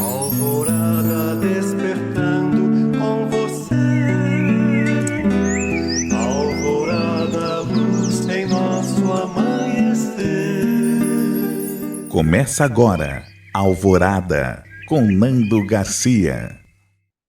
Alvorada despertando com você. Alvorada, luz em nosso amanhecer. Começa agora, Alvorada, com Nando Garcia.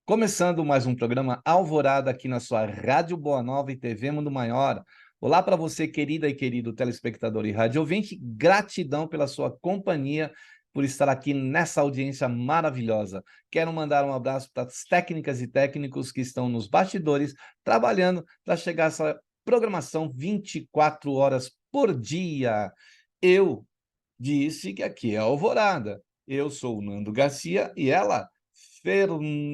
Começando mais um programa Alvorada aqui na sua Rádio Boa Nova e TV Mundo Maior. Olá para você, querida e querido telespectador e rádio ouvinte. Gratidão pela sua companhia, por estar aqui nessa audiência maravilhosa. Quero mandar um abraço para as técnicas e técnicos que estão nos bastidores, trabalhando para chegar a essa programação 24 horas por dia. Eu disse que aqui é Alvorada. Eu sou o Nando Garcia e ela, Fernandinha,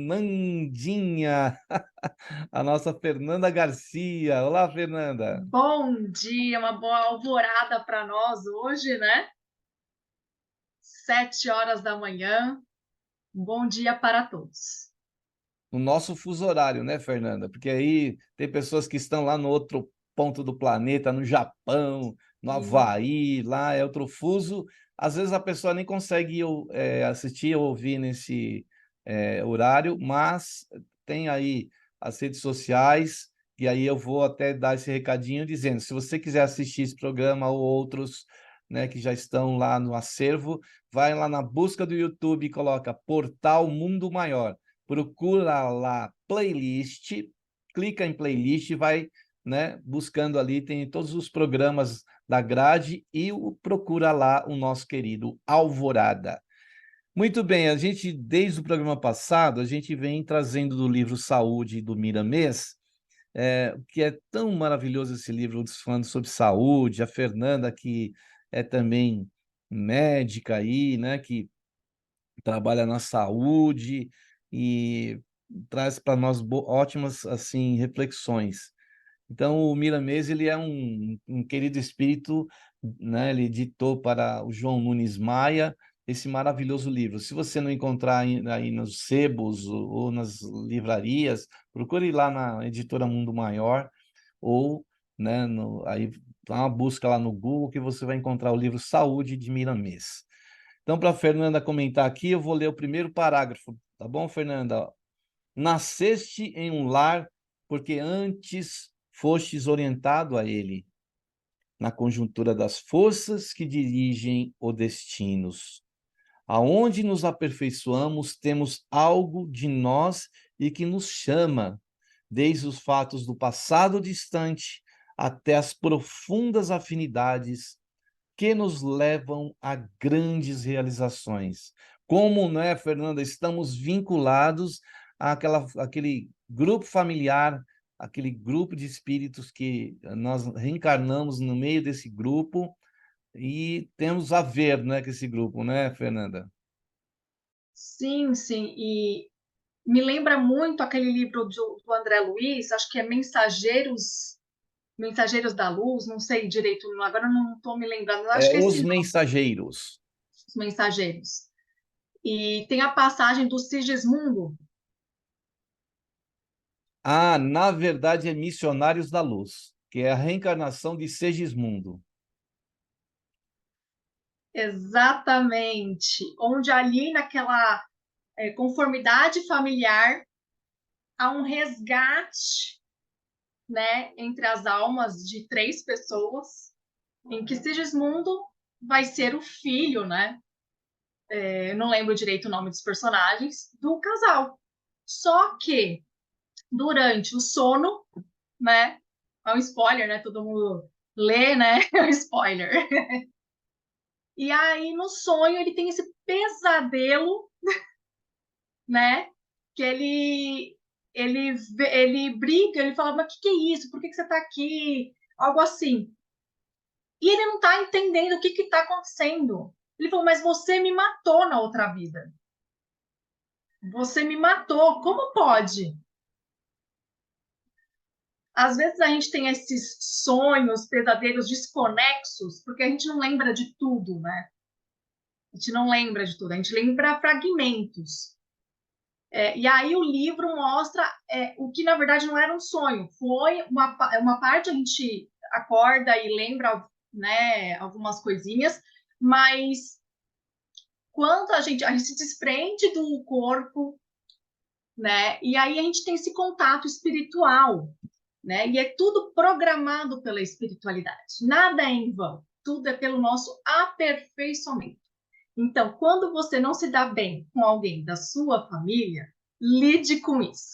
a nossa Fernanda Garcia. Olá, Fernanda. Bom dia, uma boa alvorada para nós hoje, né? 7 horas da manhã. Um bom dia para todos. No nosso fuso horário, né, Fernanda? Porque aí tem pessoas que estão lá no outro ponto do planeta, no Japão, no Havaí, lá é outro fuso. Às vezes a pessoa nem consegue assistir ou ouvir nesse horário, mas tem aí as redes sociais, e aí eu vou até dar esse recadinho dizendo, se você quiser assistir esse programa ou outros, né, que já estão lá no acervo, vai lá na busca do YouTube e coloca Portal Mundo Maior. Procura lá playlist, clica em playlist e vai, né, buscando ali, tem todos os programas da grade e procura lá o nosso querido Alvorada. Muito bem, a gente, desde o programa passado, a gente vem trazendo do livro Saúde do Miramês, que é tão maravilhoso esse livro, falando sobre saúde, a Fernanda, que é também médica aí, né, que trabalha na saúde e traz para nós ótimas assim reflexões. Então, o Miramês, ele é um querido espírito, né? Ele editou para o João Nunes Maia esse maravilhoso livro. Se você não encontrar aí nos sebos ou nas livrarias, procure lá na editora Mundo Maior ou, né, aí dá uma busca lá no Google que você vai encontrar o livro Saúde de Miramês. Então, para a Fernanda comentar aqui, eu vou ler o primeiro parágrafo, tá bom, Fernanda? Nasceste em um lar porque antes fostes orientado a ele, na conjuntura das forças que dirigem os destinos. Aonde nos aperfeiçoamos, temos algo de nós e que nos chama, desde os fatos do passado distante até as profundas afinidades que nos levam a grandes realizações. Como, né, Fernanda, estamos vinculados àquele grupo familiar, aquele grupo de espíritos que nós reencarnamos no meio desse grupo e temos a ver, né, com esse grupo, né, Fernanda? Sim, sim. E me lembra muito aquele livro do André Luiz, acho que é Mensageiros da Luz, não sei direito, agora não estou me lembrando, acho que é esse Os nome, Mensageiros. Os Mensageiros. E tem a passagem do Sigismundo. Ah, na verdade é Missionários da Luz, que é a reencarnação de Segismundo. Exatamente. Onde ali naquela conformidade familiar há um resgate, né, entre as almas de três pessoas, em que Sigismundo vai ser o filho, né? Eu não lembro direito o nome dos personagens, do casal. Só que durante o sono, né? É um spoiler, né? Todo mundo lê, né? É um spoiler. E aí, no sonho, ele tem esse pesadelo, né? Que ele briga, ele fala, mas o que é isso? Por que você está aqui? Algo assim. E ele não está entendendo o que está acontecendo. Ele falou, mas você me matou na outra vida. Você me matou. Como pode? Às vezes a gente tem esses sonhos, pesadelos desconexos, porque a gente não lembra de tudo, né? A gente não lembra de tudo, a gente lembra fragmentos. E aí o livro mostra o que, na verdade, não era um sonho. Foi uma parte a gente acorda e lembra, né, algumas coisinhas, mas quando a gente se desprende do corpo, né? E aí a gente tem esse contato espiritual, né? E é tudo programado pela espiritualidade. Nada é em vão. Tudo é pelo nosso aperfeiçoamento. Então, quando você não se dá bem com alguém da sua família, lide com isso.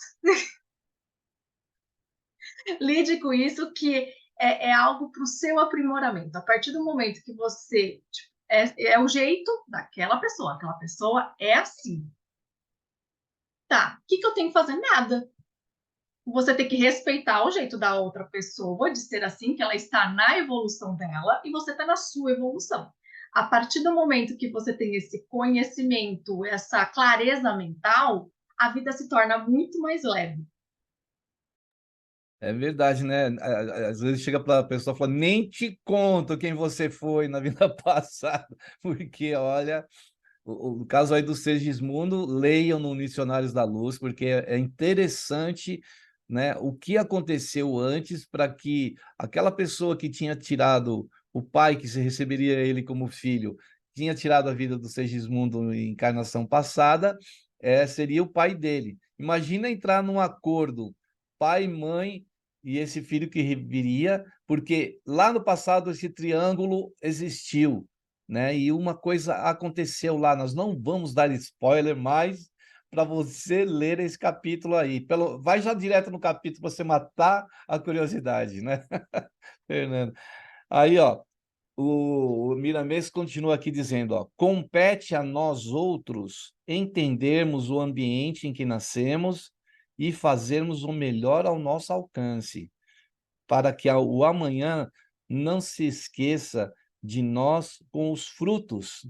Lide com isso, que é algo para o seu aprimoramento. A partir do momento que você é o jeito daquela pessoa, aquela pessoa é assim. Tá, o que eu tenho que fazer? Nada. Você tem que respeitar o jeito da outra pessoa de ser assim, que ela está na evolução dela e você está na sua evolução. A partir do momento que você tem esse conhecimento, essa clareza mental, a vida se torna muito mais leve. É verdade, né? Às vezes chega para a pessoa e fala, nem te conto quem você foi na vida passada, porque olha, o caso aí do Segismundo, leiam no Missionários da Luz, porque é interessante, né, o que aconteceu antes para que aquela pessoa que tinha tirado o pai, que se receberia ele como filho, tinha tirado a vida do Segismundo em encarnação passada, seria o pai dele. Imagina entrar num acordo pai, mãe e esse filho que viria, porque lá no passado esse triângulo existiu, né? E uma coisa aconteceu lá, nós não vamos dar spoiler, mas para você ler esse capítulo aí, vai já direto no capítulo para você matar a curiosidade, né? Fernando. Aí, ó, o Miramês continua aqui dizendo, ó, compete a nós outros entendermos o ambiente em que nascemos e fazermos o melhor ao nosso alcance, para que o amanhã não se esqueça de nós com os frutos,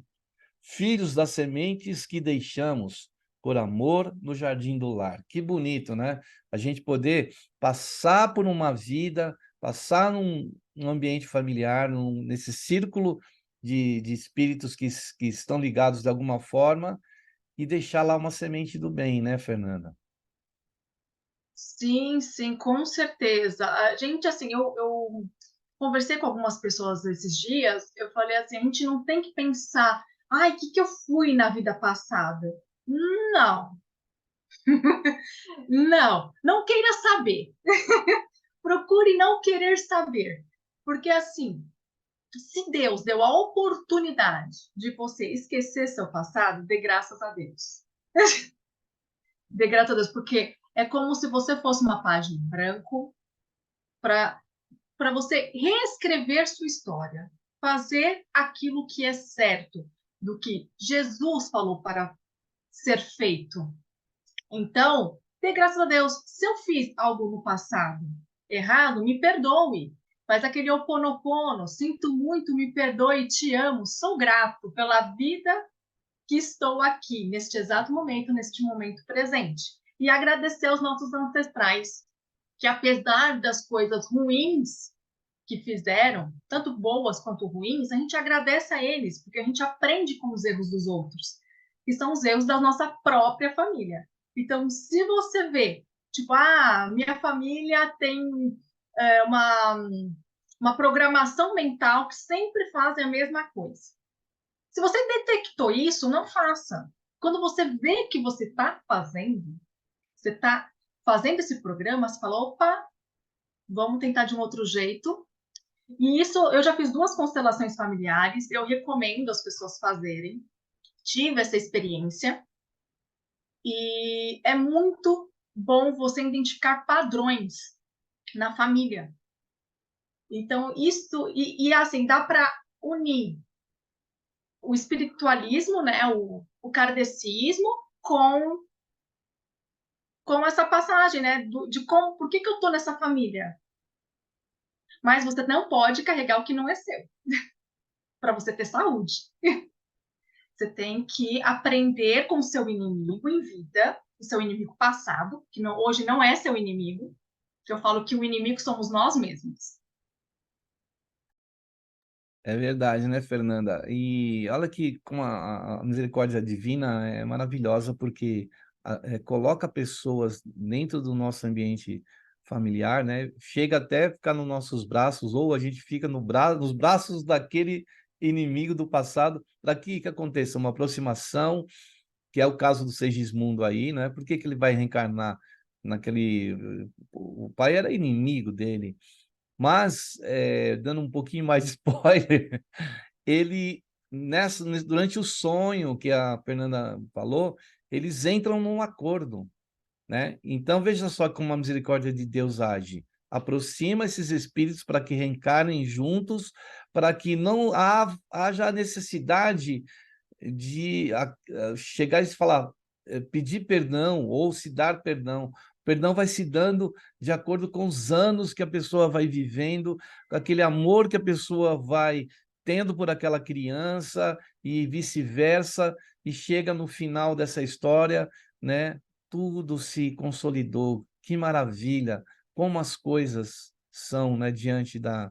filhos das sementes que deixamos por amor no jardim do lar. Que bonito, né? A gente poder passar por uma vida, passar num ambiente familiar, nesse círculo de espíritos que estão ligados de alguma forma e deixar lá uma semente do bem, né, Fernanda? Sim, sim, com certeza. A gente, assim, eu conversei com algumas pessoas esses dias, eu falei assim, a gente não tem que pensar, ai, o que eu fui na vida passada? Não, não queira saber. Procure não querer saber. Porque, assim, se Deus deu a oportunidade de você esquecer seu passado, dê graças a Deus. Dê graças a Deus, porque é como se você fosse uma página em branco para você reescrever sua história, fazer aquilo que é certo, do que Jesus falou para ser feito. Então, dê graças a Deus. Se eu fiz algo no passado errado, me perdoe. Faz aquele oponopono, sinto muito, me perdoe, te amo, sou grato pela vida que estou aqui, neste exato momento, neste momento presente. E agradecer aos nossos ancestrais, que apesar das coisas ruins que fizeram, tanto boas quanto ruins, a gente agradece a eles, porque a gente aprende com os erros dos outros, que são os erros da nossa própria família. Então, se você vê, tipo, minha família tem uma programação mental que sempre fazem a mesma coisa. Se você detectou isso, não faça. Quando você vê que você está fazendo esse programa, você fala, opa, vamos tentar de um outro jeito. E isso, eu já fiz 2 constelações familiares, eu recomendo as pessoas fazerem. Tive essa experiência e é muito bom você identificar padrões na família. Então, isso, assim, dá para unir o espiritualismo, né, o kardecismo com essa passagem, né, de como, por que eu estou nessa família? Mas você não pode carregar o que não é seu, para você ter saúde. Você tem que aprender com o seu inimigo em vida, o seu inimigo passado, que hoje não é seu inimigo, que eu falo que o inimigo somos nós mesmos. É verdade, né, Fernanda? E olha que como a misericórdia divina é maravilhosa, porque coloca pessoas dentro do nosso ambiente familiar, né? Chega até ficar nos nossos braços, ou a gente fica nos braços daquele inimigo do passado, para que aconteça uma aproximação, que é o caso do Segismundo aí, né? Por que ele vai reencarnar naquele... O pai era inimigo dele, mas, dando um pouquinho mais de spoiler, ele, durante o sonho que a Fernanda falou, eles entram num acordo, né? Então, veja só como a misericórdia de Deus age. Aproxima esses espíritos para que reencarnem juntos, para que não haja a necessidade de chegar e falar, pedir perdão ou se dar perdão. O perdão vai se dando de acordo com os anos que a pessoa vai vivendo, com aquele amor que a pessoa vai tendo por aquela criança e vice-versa, e chega no final dessa história, né? Tudo se consolidou. Que maravilha! Como as coisas são, né, diante da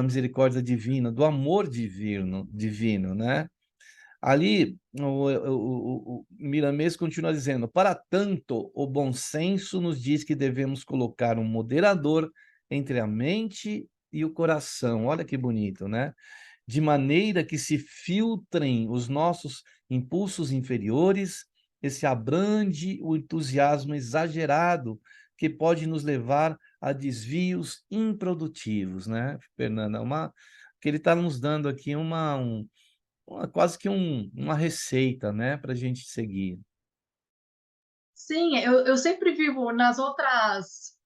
misericórdia divina, do amor divino, né? Ali, o Miramês continua dizendo: para tanto, o bom senso nos diz que devemos colocar um moderador entre a mente e o coração. Olha que bonito, né? De maneira que se filtrem os nossos impulsos inferiores e se abrande o entusiasmo exagerado que pode nos levar a desvios improdutivos, né, Fernanda? Que ele está nos dando aqui quase que uma receita, né, para a gente seguir. Sim, eu sempre vivo nos outros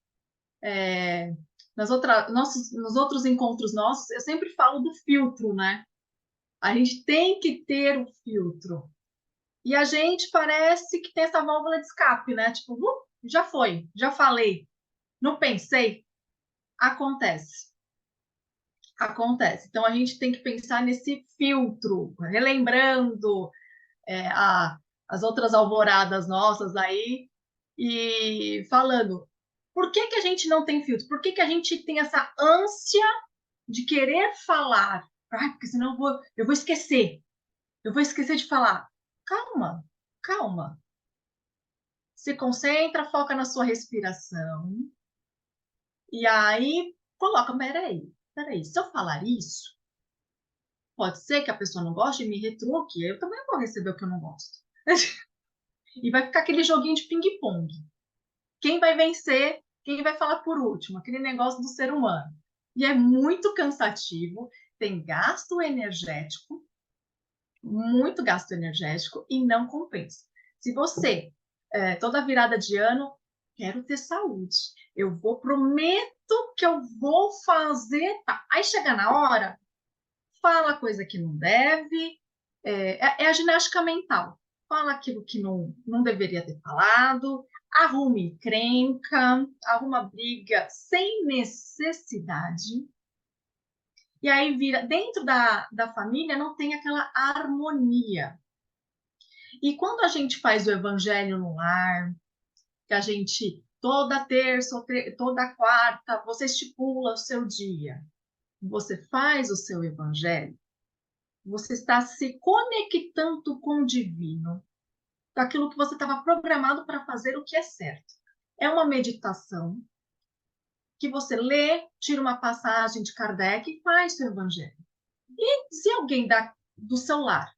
encontros nossos, eu sempre falo do filtro, né? A gente tem que ter o filtro. E a gente parece que tem essa válvula de escape, né? Tipo, já foi, já falei, não pensei. Acontece. Acontece. Então a gente tem que pensar nesse filtro, relembrando as outras alvoradas nossas aí e falando por que a gente não tem filtro? Por que a gente tem essa ânsia de querer falar? Porque senão eu vou esquecer. Eu vou esquecer de falar. Calma, calma. Se concentra, foca na sua respiração. E aí, coloca, peraí, se eu falar isso, pode ser que a pessoa não goste e me retruque, eu também vou receber o que eu não gosto. E vai ficar aquele joguinho de ping-pong. Quem vai vencer, quem vai falar por último, aquele negócio do ser humano. E é muito cansativo, tem gasto energético, muito gasto energético e não compensa. Se você, toda virada de ano, quero ter saúde, prometo que eu vou fazer, tá. Aí chega na hora, fala coisa que não deve, é a ginástica mental. Fala aquilo que não deveria ter falado, arruma encrenca, arruma briga sem necessidade. E aí vira, dentro da família não tem aquela harmonia. E quando a gente faz o evangelho no lar, que a gente, toda terça, toda quarta, você estipula o seu dia, você faz o seu evangelho, você está se conectando com o divino, com aquilo que você estava programado para fazer, o que é certo. É uma meditação que você lê, tira uma passagem de Kardec e faz seu evangelho. E se alguém do seu lar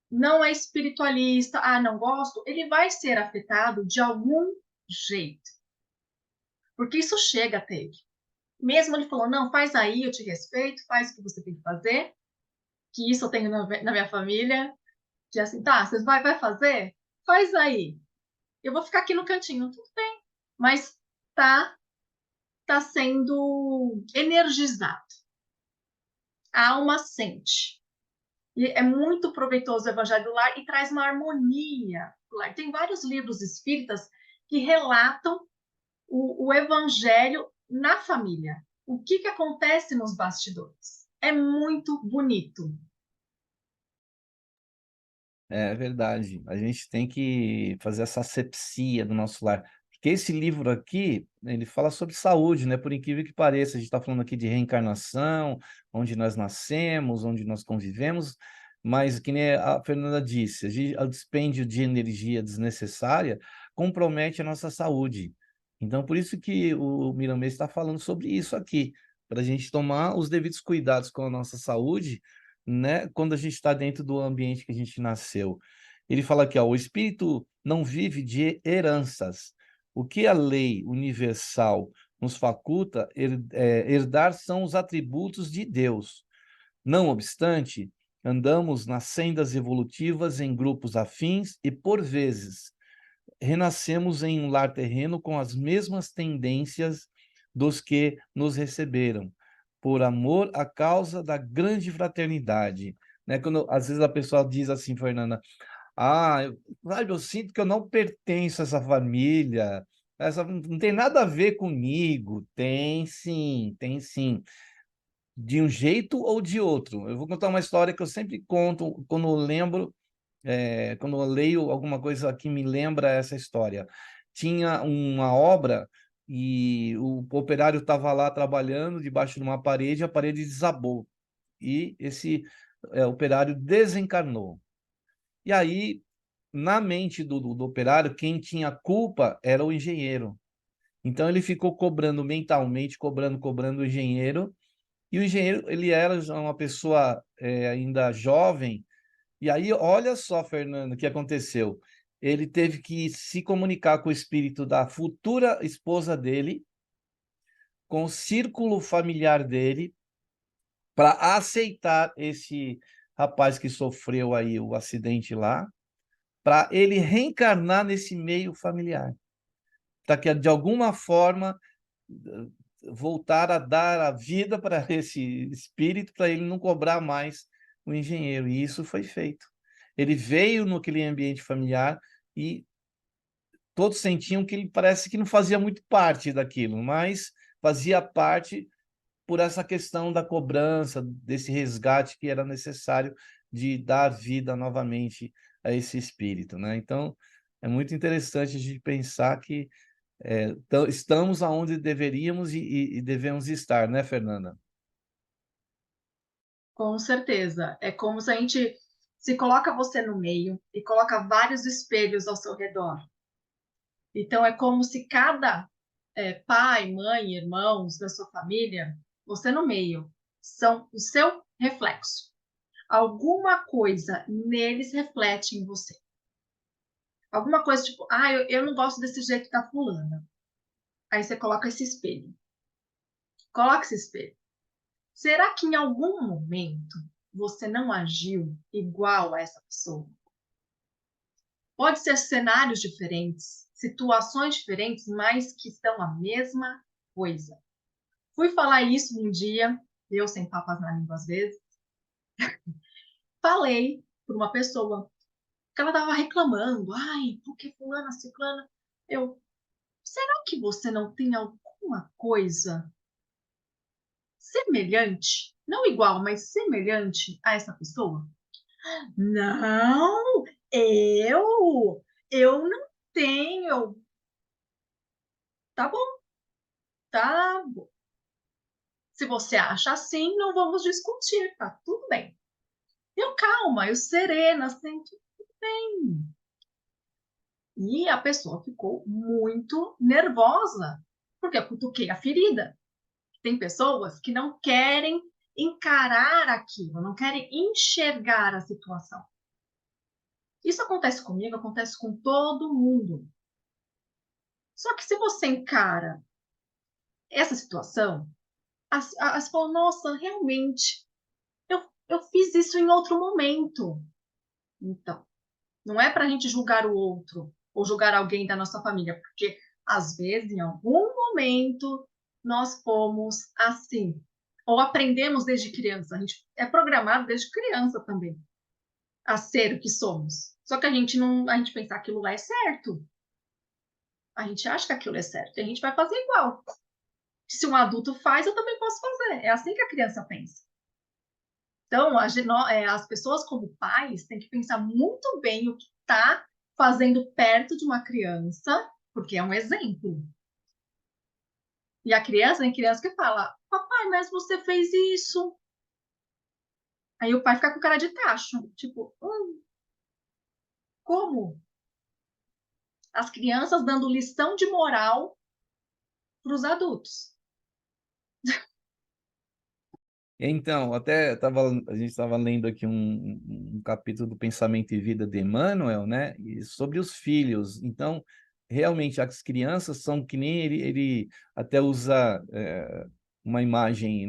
não é espiritualista, não gosto, ele vai ser afetado de algum jeito. Porque isso chega até ele. Mesmo ele falou, não, faz aí, eu te respeito, faz o que você tem que fazer, que isso eu tenho na minha família, que é assim, tá, você vai fazer? Faz aí. Eu vou ficar aqui no cantinho, tudo bem. Mas tá sendo energizado. A alma sente. E é muito proveitoso o Evangelho do Lar e traz uma harmonia do lar. Tem vários livros espíritas que relatam o Evangelho na família. O que acontece nos bastidores. É muito bonito. É verdade. A gente tem que fazer essa asepsia do nosso lar. Porque esse livro aqui, ele fala sobre saúde, né? Por incrível que pareça, a gente está falando aqui de reencarnação, onde nós nascemos, onde nós convivemos, mas que nem a Fernanda disse, o dispêndio de energia desnecessária compromete a nossa saúde. Então, por isso que o Miramês está falando sobre isso aqui, para a gente tomar os devidos cuidados com a nossa saúde, né, quando a gente está dentro do ambiente que a gente nasceu. Ele fala aqui, ó, o espírito não vive de heranças. O que a lei universal nos faculta herdar são os atributos de Deus. Não obstante, andamos nas sendas evolutivas em grupos afins e, por vezes, renascemos em um lar terreno com as mesmas tendências dos que nos receberam, por amor à causa da grande fraternidade. Né? Quando às vezes a pessoa diz assim, Fernanda, eu sinto que eu não pertenço a essa família, essa não tem nada a ver comigo. Tem sim, tem sim. De um jeito ou de outro. Eu vou contar uma história que eu sempre conto quando eu lembro, quando eu leio alguma coisa que me lembra essa história. Tinha uma obra e o operário estava lá trabalhando debaixo de uma parede, a parede desabou e esse operário desencarnou. E aí, na mente do operário, quem tinha culpa era o engenheiro. Então ele ficou cobrando mentalmente, cobrando o engenheiro, e o engenheiro, ele era já uma pessoa ainda jovem, e aí olha só, Fernando, o que aconteceu. Ele teve que se comunicar com o espírito da futura esposa dele, com o círculo familiar dele, para aceitar esse rapaz que sofreu aí o acidente lá, para ele reencarnar nesse meio familiar, para que de alguma forma voltar a dar a vida para esse espírito, para ele não cobrar mais o engenheiro. E isso foi feito. Ele veio naquele ambiente familiar e todos sentiam que ele parece que não fazia muito parte daquilo, mas fazia parte por essa questão da cobrança, desse resgate que era necessário de dar vida novamente a esse espírito, né? Então, é muito interessante a gente pensar que estamos aonde deveríamos e devemos estar, né, Fernanda? Com certeza. É como se a gente se coloca você no meio e coloca vários espelhos ao seu redor. Então, é como se cada pai, mãe, irmãos da sua família, você no meio, são o seu reflexo. Alguma coisa neles reflete em você. Alguma coisa tipo, eu não gosto desse jeito da fulana. Aí você coloca esse espelho. Coloca esse espelho. Será que em algum momento você não agiu igual a essa pessoa? Pode ser cenários diferentes, situações diferentes, mas que são a mesma coisa. Fui falar isso um dia, eu sem papas na língua às vezes, falei para uma pessoa que ela estava reclamando, porque fulana, ciclana, será que você não tem alguma coisa semelhante, não igual, mas semelhante a essa pessoa? Não, eu não tenho. Tá bom, tá bom. Se você acha assim, não vamos discutir, tá tudo bem. Eu calma, eu serena, assim, tudo bem. E a pessoa ficou muito nervosa, porque eu cutuquei a ferida. Tem pessoas que não querem encarar aquilo, não querem enxergar a situação. Isso acontece comigo, acontece com todo mundo. Só que se você encara essa situação, as falam, nossa, realmente, eu fiz isso em outro momento. Então, não é para a gente julgar o outro ou julgar alguém da nossa família, porque às vezes, em algum momento, nós fomos assim. Ou aprendemos desde criança. A gente é programado desde criança também a ser o que somos. Só que a gente pensa que aquilo lá é certo. A gente acha que aquilo é certo e a gente vai fazer igual. Se um adulto faz, eu também posso fazer. É assim que a criança pensa. Então, as pessoas como pais têm que pensar muito bem o que está fazendo perto de uma criança, porque é um exemplo. E a criança, tem criança que fala, papai, mas você fez isso. Aí o pai fica com cara de tacho, tipo, como? As crianças dando lição de moral para os adultos. Então, a gente estava lendo aqui um capítulo do Pensamento e Vida de Emmanuel, né? E sobre os filhos. Então, realmente, as crianças são que nem ele até usa uma imagem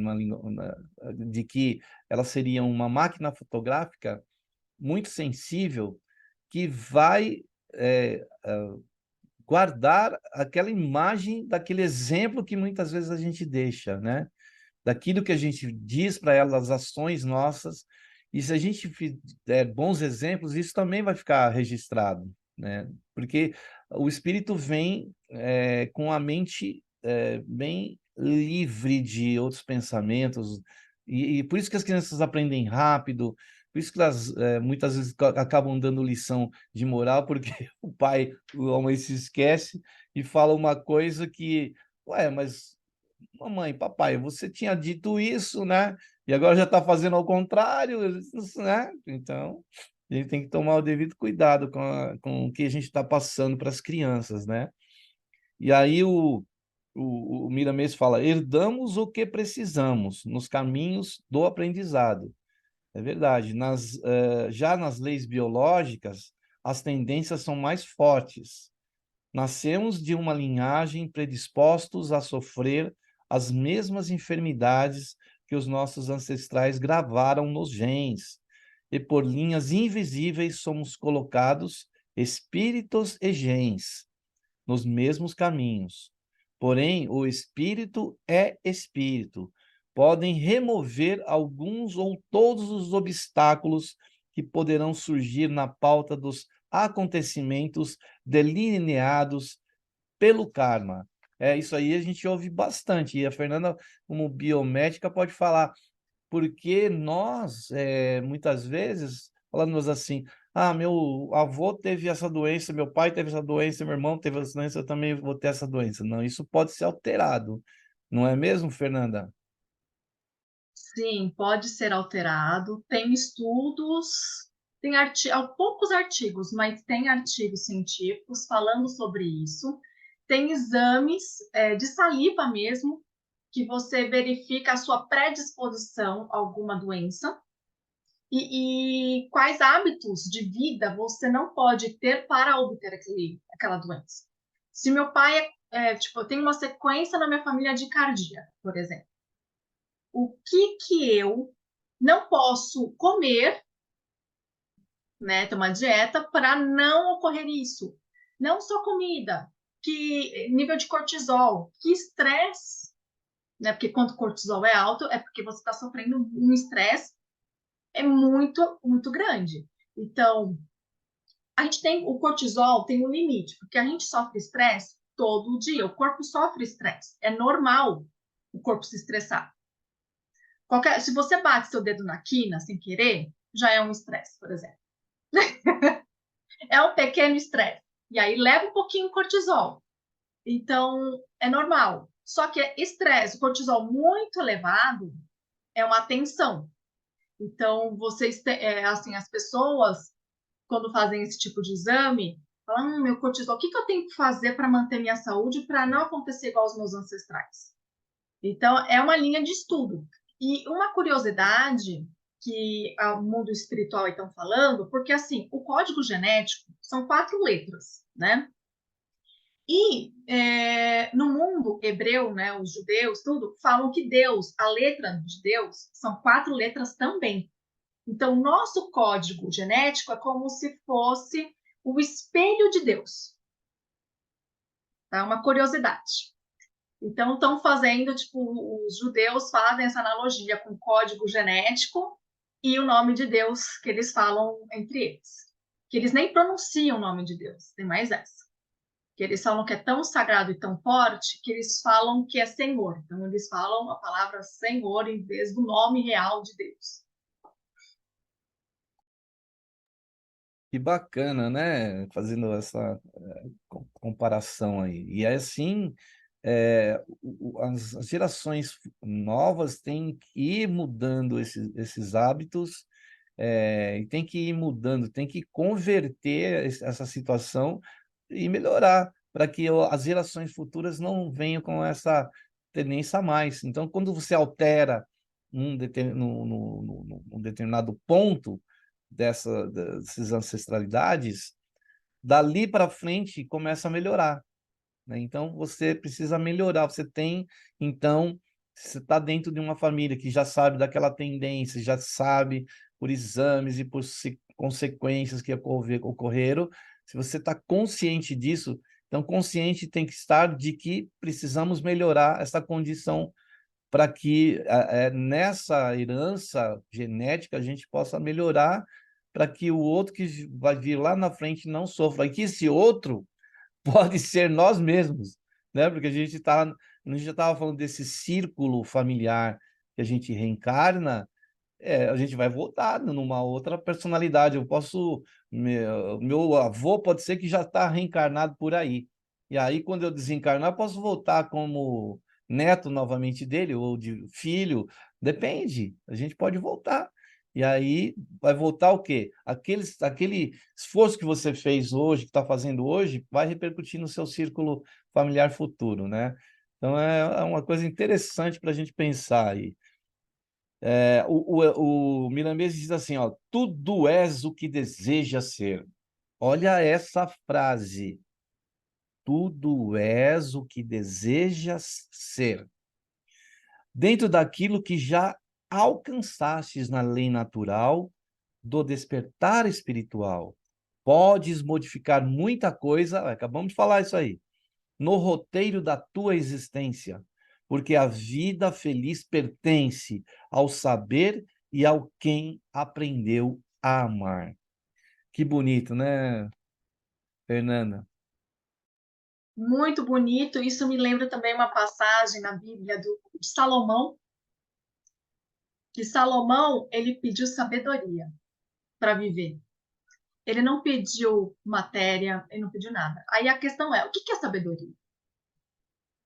de que elas seriam uma máquina fotográfica muito sensível que vai guardar aquela imagem daquele exemplo que muitas vezes a gente deixa, né? Daquilo que a gente diz para elas, as ações nossas, e se a gente der bons exemplos, isso também vai ficar registrado, né? Porque o espírito vem com a mente bem livre de outros pensamentos, e por isso que as crianças aprendem rápido, por isso que elas muitas vezes acabam dando lição de moral, porque o pai, a mãe se esquece e fala uma coisa que, ué, mas mamãe, papai, você tinha dito isso, né? E agora já está fazendo ao contrário, né? Então, a gente tem que tomar o devido cuidado com o que a gente está passando para as crianças, né? E aí o Miramês fala, herdamos o que precisamos nos caminhos do aprendizado. É verdade. Já nas leis biológicas, as tendências são mais fortes. Nascemos de uma linhagem predispostos a sofrer as mesmas enfermidades que os nossos ancestrais gravaram nos genes, e por linhas invisíveis somos colocados, espíritos e genes, nos mesmos caminhos. Porém, o espírito é espírito. Podem remover alguns ou todos os obstáculos que poderão surgir na pauta dos acontecimentos delineados pelo karma. Isso aí a gente ouve bastante, e a Fernanda, como biomédica, pode falar, porque nós, muitas vezes, falamos assim, meu avô teve essa doença, meu pai teve essa doença, meu irmão teve essa doença, eu também vou ter essa doença. Não, isso pode ser alterado, não é mesmo, Fernanda? Sim, pode ser alterado. Tem estudos, há poucos artigos, mas tem artigos científicos falando sobre isso. Tem exames de saliva mesmo, que você verifica a sua predisposição a alguma doença e quais hábitos de vida você não pode ter para obter aquela doença. Se meu pai eu tenho uma sequência na minha família de cardia, por exemplo, o que eu não posso comer, né, ter uma dieta para não ocorrer isso. Não só comida, que nível de cortisol, que estresse, né? Porque quando o cortisol é alto, é porque você está sofrendo um estresse muito, muito grande. Então, o cortisol tem um limite, porque a gente sofre estresse todo dia, o corpo sofre estresse, é normal o corpo se estressar. Se você bate seu dedo na quina sem querer, já é um estresse, por exemplo. É um pequeno estresse. E aí leva um pouquinho de cortisol. Então, é normal. Só que estresse, cortisol muito elevado, é uma tensão. Então, as pessoas, quando fazem esse tipo de exame, falam, meu cortisol, o que eu tenho que fazer para manter minha saúde para não acontecer igual aos meus ancestrais? Então, é uma linha de estudo. E uma curiosidade que o mundo espiritual estão falando, porque assim, o código genético são 4 letras, né? E no mundo hebreu, né, os judeus, tudo, falam que Deus, a letra de Deus, são 4 letras também. Então, nosso código genético é como se fosse o espelho de Deus. Tá? Uma curiosidade. Então, estão fazendo, os judeus fazem essa analogia com o código genético e o nome de Deus que eles falam entre eles. Que eles nem pronunciam o nome de Deus, tem mais essa. Que eles falam que é tão sagrado e tão forte que eles falam que é Senhor. Então, eles falam a palavra Senhor em vez do nome real de Deus. Que bacana, né? Fazendo essa comparação aí. E assim, as gerações novas têm que ir mudando esses hábitos, e tem que ir mudando, tem que converter essa situação e melhorar, para que as gerações futuras não venham com essa tendência a mais. Então, quando você altera num determinado ponto dessas ancestralidades, dali para frente começa a melhorar, né? Então, você precisa melhorar. Você tem, então, você está dentro de uma família que já sabe daquela tendência, já sabe por exames e por consequências que ocorreram. Se você está consciente disso, então consciente tem que estar de que precisamos melhorar essa condição para que nessa herança genética a gente possa melhorar para que o outro que vai vir lá na frente não sofra. E que esse outro pode ser nós mesmos, né? Porque a gente já estava falando desse círculo familiar que a gente reencarna, a gente vai voltar numa outra personalidade. Meu avô pode ser que já está reencarnado por aí. E aí, quando eu desencarnar, eu posso voltar como neto novamente dele, ou de filho, depende. A gente pode voltar. E aí vai voltar o quê? Aquele esforço que você fez hoje, que está fazendo hoje, vai repercutir no seu círculo familiar futuro, né? Então é uma coisa interessante para a gente pensar aí. O Miramês diz assim, ó, tudo és o que deseja ser. Olha essa frase. Tudo és o que desejas ser. Dentro daquilo que já alcançastes na lei natural do despertar espiritual. Podes modificar muita coisa, acabamos de falar isso aí, no roteiro da tua existência, porque a vida feliz pertence ao saber e ao quem aprendeu a amar. Que bonito, né, Fernanda? Muito bonito. Isso me lembra também uma passagem na Bíblia de Salomão, que Salomão, ele pediu sabedoria para viver. Ele não pediu matéria, ele não pediu nada. Aí a questão é, o que é sabedoria?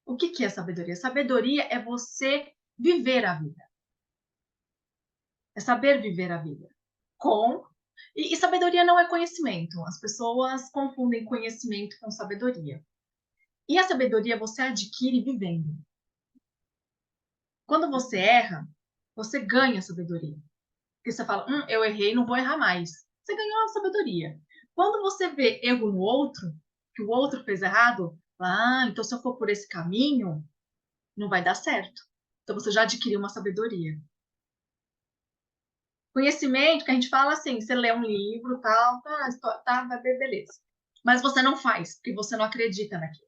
O que é sabedoria? Sabedoria é você viver a vida. É saber viver a vida. E sabedoria não é conhecimento. As pessoas confundem conhecimento com sabedoria. E a sabedoria você adquire vivendo. Quando você erra, você ganha sabedoria. Porque você fala, eu errei, não vou errar mais. Você ganhou a sabedoria. Quando você vê erro no outro, que o outro fez errado, então se eu for por esse caminho, não vai dar certo. Então você já adquiriu uma sabedoria. Conhecimento, que a gente fala assim, você lê um livro, tal, beleza. Mas você não faz, porque você não acredita naquilo.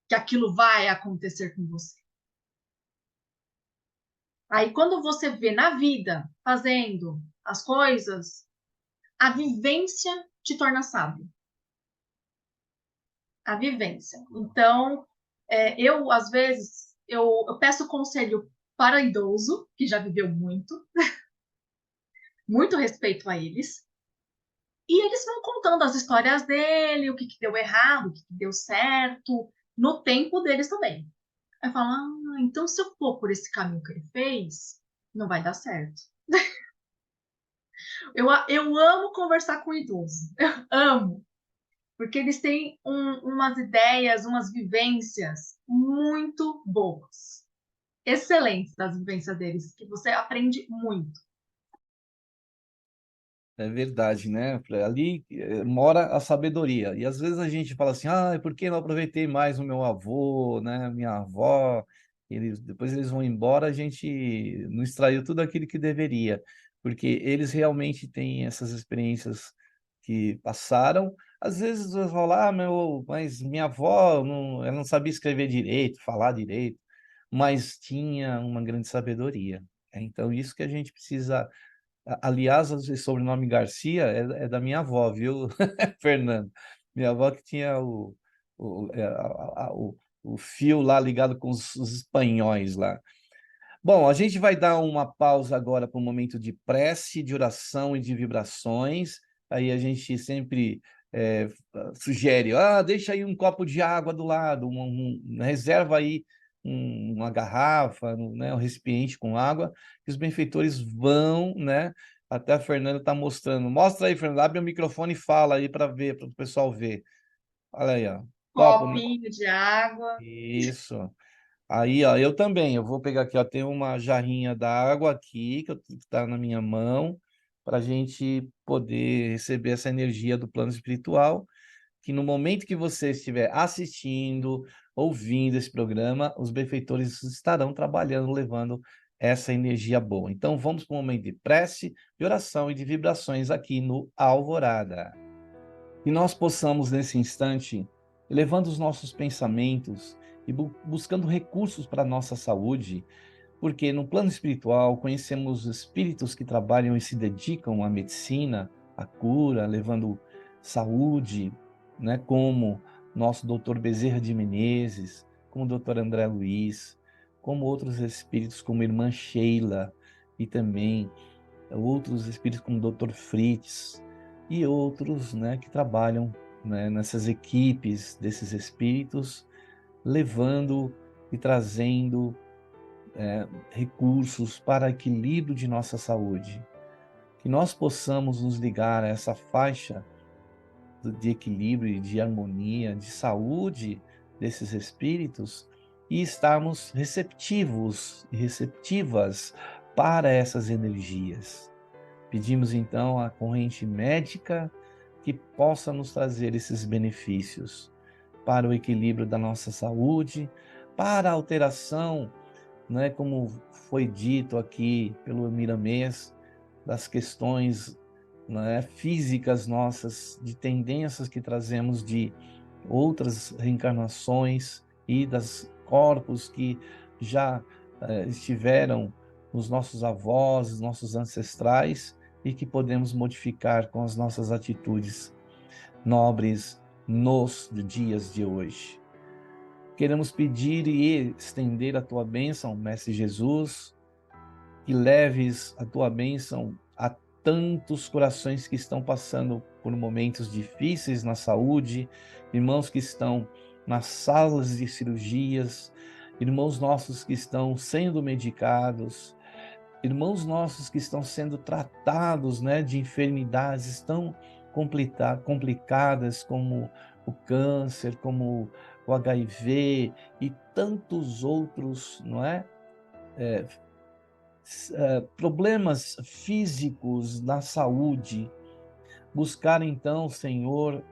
Que aquilo vai acontecer com você. Aí quando você vê na vida, fazendo as coisas, a vivência te torna sábio. A vivência. Então, eu, às vezes, eu peço conselho para idoso, que já viveu muito, muito respeito a eles, e eles vão contando as histórias dele, o que deu errado, o que deu certo, no tempo deles também. Aí eu falo, então se eu for por esse caminho que ele fez, não vai dar certo. Eu amo conversar com idoso, eu amo, porque eles têm umas ideias, umas vivências muito boas, excelentes das vivências deles, que você aprende muito. É verdade, né? Ali mora a sabedoria. E às vezes a gente fala assim, por que não aproveitei mais o meu avô, né? Minha avó? Depois eles vão embora, a gente não extraiu tudo aquilo que deveria, porque eles realmente têm essas experiências que passaram. Às vezes você fala, mas minha avó, ela não sabia escrever direito, falar direito, mas tinha uma grande sabedoria. Então, isso que a gente precisa. Aliás, o sobrenome Garcia é da minha avó, viu, Fernando? Minha avó que tinha o fio lá ligado com os espanhóis lá. Bom, a gente vai dar uma pausa agora para um momento de prece, de oração e de vibrações. Aí a gente sempre sugere, deixa aí um copo de água do lado, reserva aí uma garrafa, né, um recipiente com água, que os benfeitores vão, né? Até a Fernanda está mostrando. Mostra aí, Fernanda, abre o microfone e fala aí para ver, para o pessoal ver. Olha aí, ó. Copo, né? Copinho de água. Isso. Aí, ó, eu também, eu vou pegar aqui, ó, tem uma jarrinha d'água aqui, que está na minha mão, para a gente poder receber essa energia do plano espiritual, que no momento que você estiver assistindo, ouvindo esse programa, os benfeitores estarão trabalhando, levando essa energia boa. Então, vamos para um momento de prece, de oração e de vibrações aqui no Alvorada. Que nós possamos, nesse instante, elevando os nossos pensamentos e buscando recursos para a nossa saúde, porque no plano espiritual conhecemos espíritos que trabalham e se dedicam à medicina, à cura, levando saúde, né, como nosso doutor Bezerra de Menezes, como o doutor André Luiz, como outros espíritos como a irmã Sheila e também outros espíritos como o doutor Fritz e outros, né, que trabalham, né, nessas equipes desses espíritos, levando e trazendo recursos para equilíbrio de nossa saúde. Que nós possamos nos ligar a essa faixa de equilíbrio, de harmonia, de saúde desses espíritos e estarmos receptivos e receptivas para essas energias. Pedimos então à corrente médica que possa nos trazer esses benefícios para o equilíbrio da nossa saúde, para a alteração, né, como foi dito aqui pelo Miramês, das questões, né, físicas nossas, de tendências que trazemos de outras reencarnações e das corpos que já estiveram nos nossos avós, nossos ancestrais, e que podemos modificar com as nossas atitudes nobres nos dias de hoje. Queremos pedir e estender a tua bênção, Mestre Jesus, que leves a tua bênção a tantos corações que estão passando por momentos difíceis na saúde, irmãos que estão nas salas de cirurgias, irmãos nossos que estão sendo medicados, irmãos nossos que estão sendo tratados, né, de enfermidades tão complicadas como o câncer, como o HIV e tantos outros, não é? Problemas físicos na saúde. Buscar então, Senhor,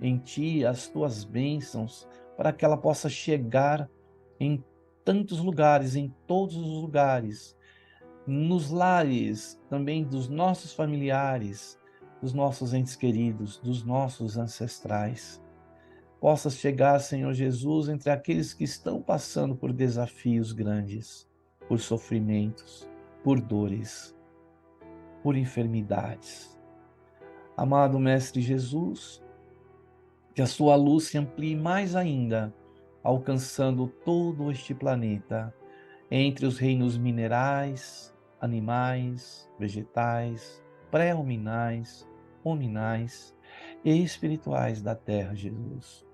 em Ti as Tuas bênçãos, para que ela possa chegar em tantos lugares, em todos os lugares, nos lares também dos nossos familiares, dos nossos entes queridos, dos nossos ancestrais. Possa chegar, Senhor Jesus, entre aqueles que estão passando por desafios grandes, por sofrimentos, por dores, por enfermidades. Amado Mestre Jesus, que a sua luz se amplie mais ainda, alcançando todo este planeta, entre os reinos minerais, animais, vegetais, pré-hominais, hominais e espirituais da terra, Jesus.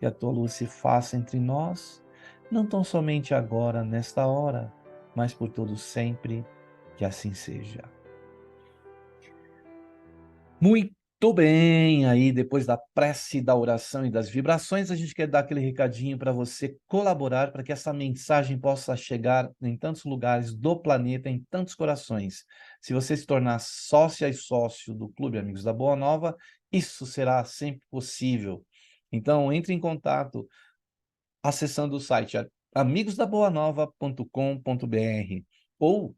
Que a tua luz se faça entre nós, não tão somente agora, nesta hora, mas por todo sempre, que assim seja. Muito bem, aí depois da prece, da oração e das vibrações, a gente quer dar aquele recadinho para você colaborar, para que essa mensagem possa chegar em tantos lugares do planeta, em tantos corações. Se você se tornar sócia e sócio do Clube Amigos da Boa Nova, isso será sempre possível. Então, entre em contato acessando o site amigosdaboanova.com.br ou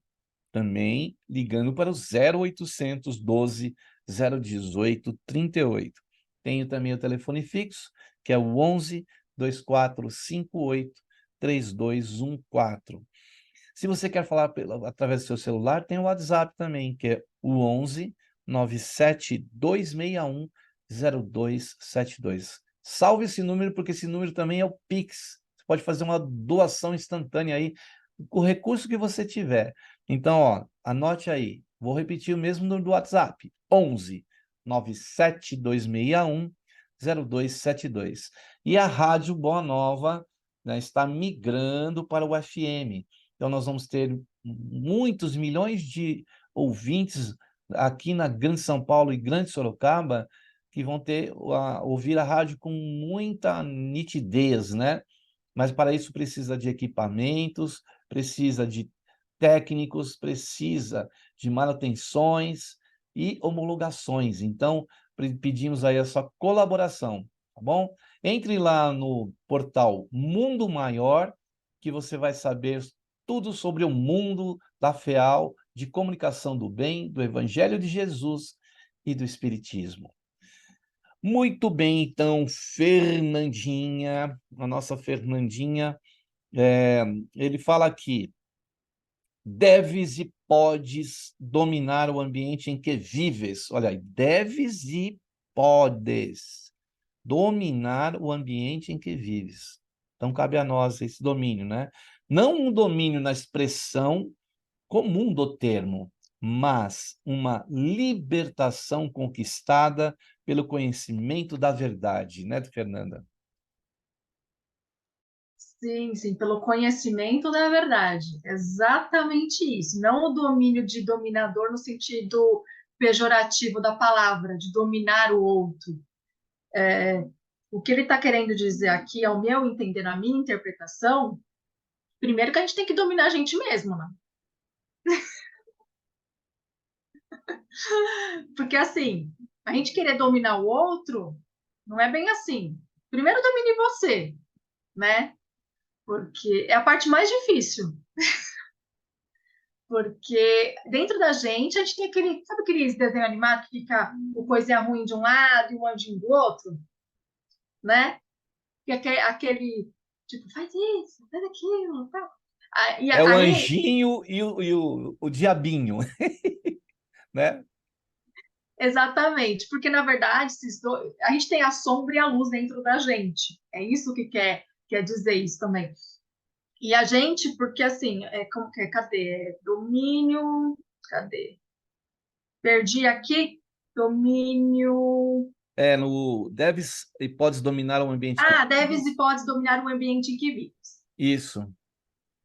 também ligando para o 0800 12 018 38. Tenho também o telefone fixo, que é o 11 2458 3214. Se você quer falar através do seu celular, tem o WhatsApp também, que é o 11 97 261 0272. Salve esse número, porque esse número também é o Pix. Você pode fazer uma doação instantânea aí, com o recurso que você tiver. Então, ó, anote aí. Vou repetir o mesmo número do WhatsApp. 11 97 261 0272. E a Rádio Boa Nova, né, está migrando para o FM. Então, nós vamos ter muitos milhões de ouvintes aqui na Grande São Paulo e Grande Sorocaba que vão ouvir a rádio com muita nitidez, né? Mas para isso precisa de equipamentos, precisa de técnicos, precisa de manutenções e homologações. Então, pedimos aí a sua colaboração, tá bom? Entre lá no portal Mundo Maior, que você vai saber tudo sobre o mundo da FEAL, de comunicação do bem, do Evangelho de Jesus e do Espiritismo. Muito bem, então, Fernandinha, a nossa Fernandinha, ele fala aqui: deves e podes dominar o ambiente em que vives. Olha aí, deves e podes dominar o ambiente em que vives. Então, cabe a nós esse domínio, né? Não um domínio na expressão comum do termo, mas uma libertação conquistada pelo conhecimento da verdade, né, Fernanda? Sim, sim, pelo conhecimento da verdade. Exatamente isso. Não o domínio de dominador no sentido pejorativo da palavra, de dominar o outro. O que ele está querendo dizer aqui, ao meu entender, na minha interpretação, primeiro que a gente tem que dominar a gente mesmo, né? Porque assim, a gente querer dominar o outro, não é bem assim. Primeiro domine você, né? Porque é a parte mais difícil. Porque dentro da gente, a gente tem aquele, sabe aqueles desenhos animados que fica o coisinha ruim de um lado e o anjinho do outro, né? E aquele tipo, faz isso, faz aquilo, tal. E É o aí, anjinho e o diabinho, né? exatamente, porque na verdade a gente tem a sombra e a luz dentro da gente. É isso que quer dizer isso também. E a gente, porque assim, como que é? Cadê? Domínio, cadê? Perdi aqui. Domínio. No deves e podes dominar o ambiente que Ah, deves vives. e podes dominar o ambiente em que vives. Isso.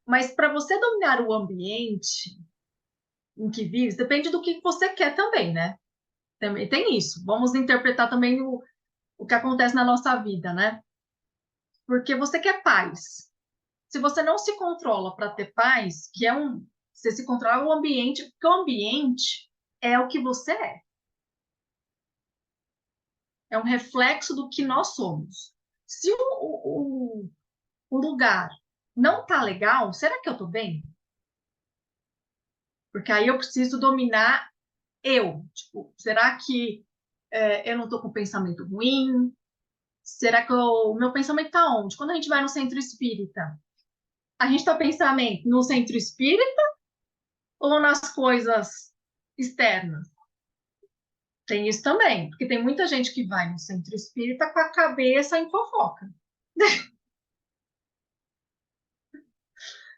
Mas para você dominar o ambiente em que vives, depende do que você quer também, né? Também tem isso. Vamos interpretar também o que acontece na nossa vida, né? Porque você quer paz. Se você não se controla para ter paz, você se controla o ambiente, porque o ambiente é o que você é. É um reflexo do que nós somos. Se o lugar não tá legal, será que eu tô bem? Porque aí eu preciso dominar eu. Tipo, será que eu não tô com pensamento ruim? Será que o meu pensamento tá onde? Quando a gente vai no centro espírita, a gente tá pensamento no centro espírita ou nas coisas externas? Tem isso também, porque tem muita gente que vai no centro espírita com a cabeça em fofoca.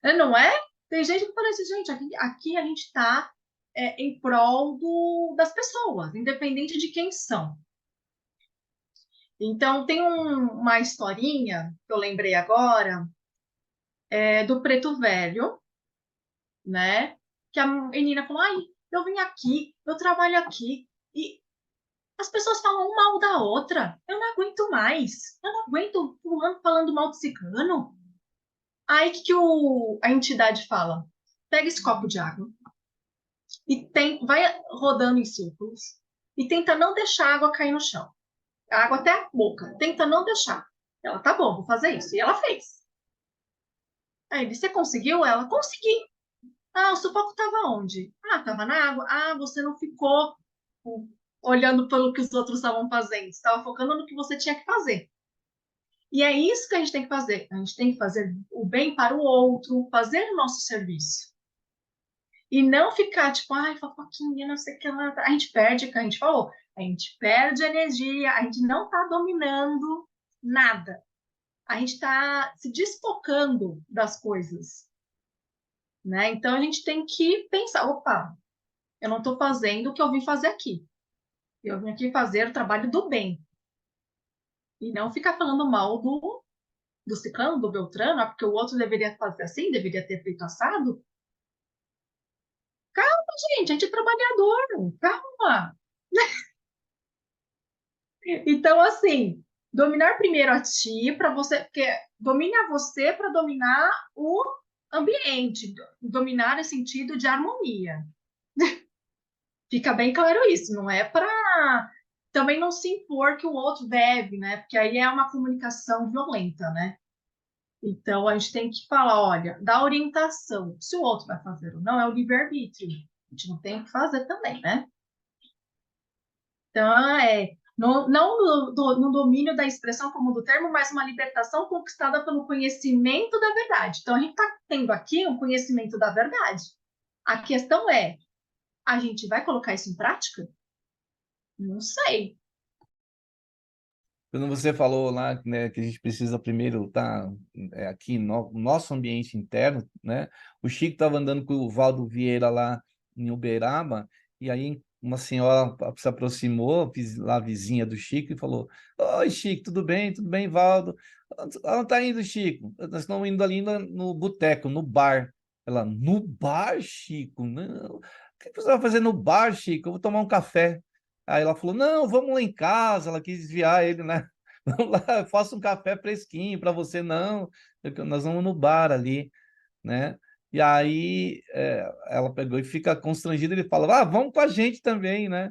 Não é? Tem gente que fala assim, gente, aqui a gente está em prol das pessoas, independente de quem são. Então, tem uma historinha que eu lembrei agora, do Preto Velho, né? Que a menina falou, ai, eu vim aqui, eu trabalho aqui, e as pessoas falam um mal da outra, eu não aguento mais, eu não aguento fulano falando mal de ciclano. Aí, o que a entidade fala? Pega esse copo de água, vai rodando em círculos e tenta não deixar a água cair no chão. A água até a boca, tenta não deixar. Ela, tá bom, vou fazer isso. E ela fez. Aí ele, você conseguiu? Ela, consegui. Ah, o sufoco estava onde? Ah, estava na água. Ah, você não ficou olhando pelo que os outros estavam fazendo. Você estava focando no que você tinha que fazer. E é isso que a gente tem que fazer. A gente tem que fazer o bem para o outro, fazer o nosso serviço. E não ficar tipo, ai, fofoquinha, não sei o que lá. A gente perde o que a gente falou. A gente perde energia, a gente não está dominando nada. A gente está se despocando das coisas, né? Então a gente tem que pensar, opa, eu não estou fazendo o que eu vim fazer aqui. Eu vim aqui fazer o trabalho do bem. E não ficar falando mal do ciclano, do Beltrano, porque o outro deveria fazer assim, deveria ter feito assado. Calma, gente, a gente é trabalhador, calma. Então, assim, Dominar primeiro a ti, para você, porque domina você para dominar o ambiente, dominar em sentido de harmonia. Fica bem claro isso, não é para também não se impor que o outro deve, né? Porque aí é uma comunicação violenta, né? Então a gente tem que falar, olha, dá orientação. Se o outro vai fazer ou não, é o livre-arbítrio. A gente não tem o que fazer também, né? Então, não no domínio da expressão como do termo, mas uma libertação conquistada pelo conhecimento da verdade. Então, a gente está tendo aqui um conhecimento da verdade. A questão é, a gente vai colocar isso em prática? Não sei. Quando você falou lá, né, que a gente precisa primeiro estar aqui no nosso ambiente interno, né? O Chico estava andando com o Valdo Vieira lá em Uberaba, e aí uma senhora se aproximou, lá vizinha do Chico, e falou: Oi, Chico, tudo bem? Tudo bem, Valdo? Onde está indo, Chico? Nós estamos indo ali no boteco, no bar. Ela, no bar, Chico? Não. O que você vai fazer no bar, Chico? Eu vou tomar um café. Aí ela falou: Não, vamos lá em casa. Ela quis desviar ele, né? Vamos lá, eu faço um café fresquinho para você, não. Nós vamos no bar ali, né? E aí ela pegou e fica constrangida. Ele fala: vamos com a gente também, né?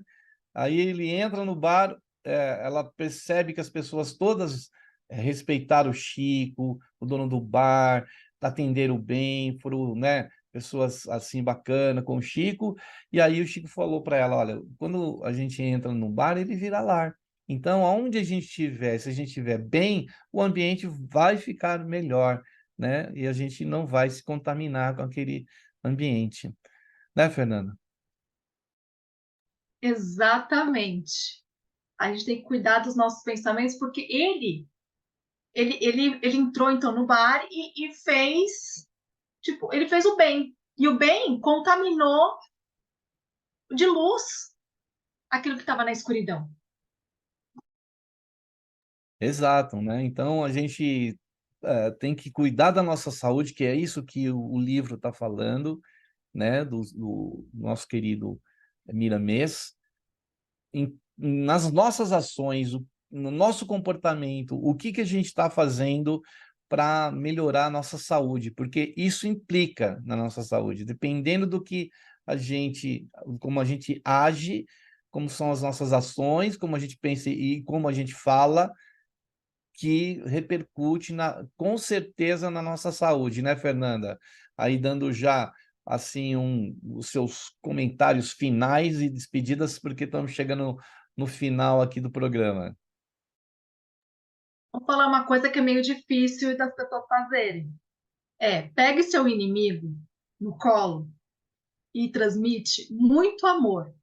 Aí ele entra no bar, ela percebe que as pessoas todas respeitaram o Chico, o dono do bar, atenderam bem, foram, né? Pessoas assim bacana com o Chico, e aí o Chico falou para ela: olha, quando a gente entra no bar, ele vira lar. Então, aonde a gente estiver, se a gente estiver bem, o ambiente vai ficar melhor, né? E a gente não vai se contaminar com aquele ambiente, né, Fernanda? Exatamente. A gente tem que cuidar dos nossos pensamentos, porque ele entrou então no bar e fez, tipo, ele fez o bem. E o bem contaminou de luz aquilo que estava na escuridão. Exato, né? Então a gente tem que cuidar da nossa saúde, que é isso que o livro está falando, né? Do nosso querido Miramês, nas nossas ações, no nosso comportamento, o que a gente está fazendo para melhorar a nossa saúde, porque isso implica na nossa saúde, dependendo do que como a gente age, como são as nossas ações, como a gente pensa e como a gente fala, que repercute com certeza na nossa saúde, né, Fernanda? Aí dando já assim os seus comentários finais e despedidas, porque estamos chegando no final aqui do programa. Vou falar uma coisa que é meio difícil das pessoas fazerem. Pegue seu inimigo no colo e transmite muito amor,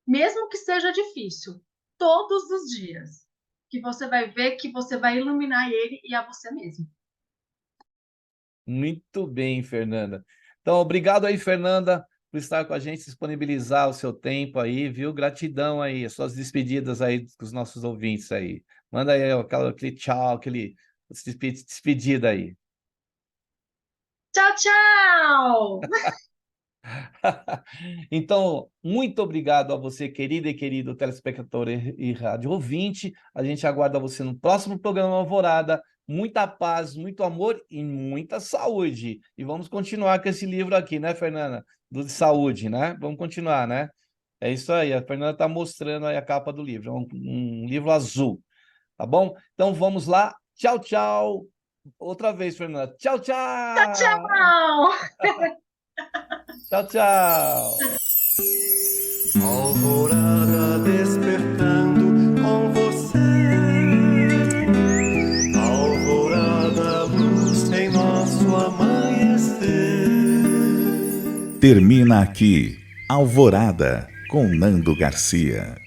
mesmo que seja difícil, todos os dias, que você vai ver que você vai iluminar ele e a você mesmo. Muito bem, Fernanda. Então, obrigado aí, Fernanda, por estar com a gente, disponibilizar o seu tempo aí, viu? Gratidão aí, as suas despedidas aí com os nossos ouvintes aí. Manda aí aquele tchau, despedida aí. Tchau, tchau! Então, muito obrigado a você, querida e querido telespectador e rádio ouvinte. A gente aguarda você no próximo programa Alvorada. Muita paz, muito amor e muita saúde. E vamos continuar com esse livro aqui, né, Fernanda? Do de saúde, né? Vamos continuar, né? É isso aí, a Fernanda está mostrando aí a capa do livro. É um livro azul, tá bom? Então vamos lá. Tchau, tchau. Outra vez, Fernanda. Tchau, Tchau, tchau. tchau! Tchau, tchau. Alvorada despertando com você. Alvorada, luz em nosso amanhecer. Termina aqui Alvorada com Nando Garcia.